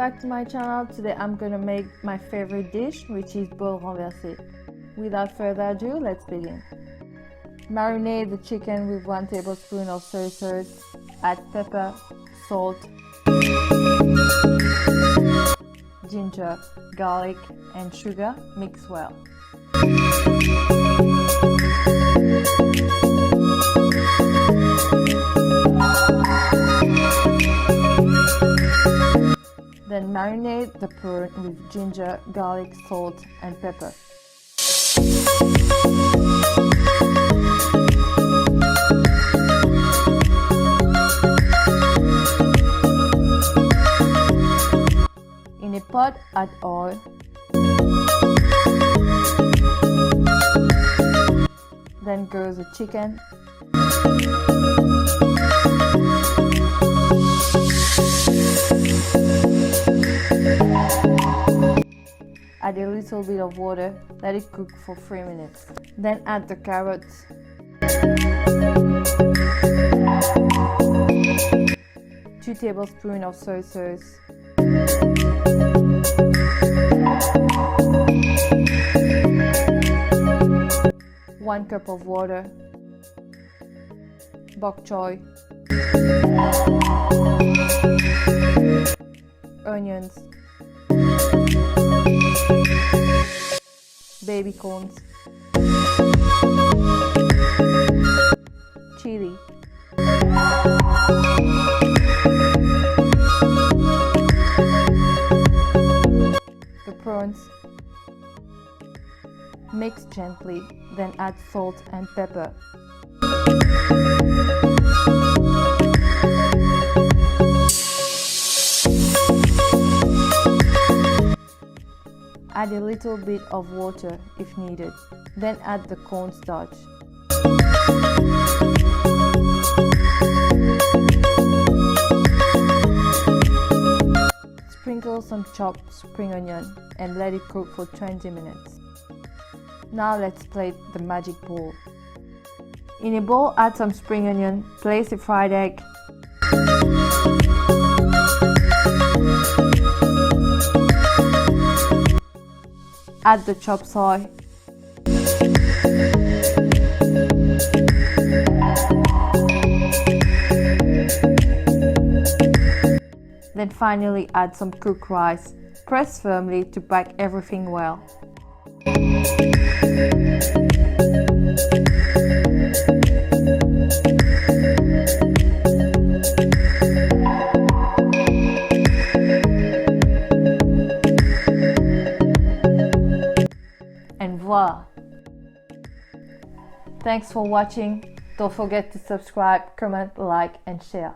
back to my channel. Today I'm gonna make my favorite dish, which is bol renversé. Without further ado, let's begin. Marinate the chicken with 1 tablespoon of soy sauce. Add pepper, salt, ginger, garlic and sugar. Mix well. Then marinate the prawn with ginger, garlic, salt and pepper. In a pot, add oil. Then goes the chicken. Add a little bit of water, let it cook for 3 minutes. Then add the carrots. Two tablespoons of soy sauce. One cup of water. Bok-Choy. Onions. Baby corns, chilli, the prawns. Mix gently, then add salt and pepper. Add a little bit of water if needed, then add the cornstarch. Sprinkle some chopped spring onion and let it cook for 20 minutes. Now let's plate the magic bowl. In a bowl, add some spring onion, place a fried egg, add the chopped soy, then finally add some cooked rice. Press firmly to pack everything well. And voila! Thanks for watching. Don't forget to subscribe, comment, like and share.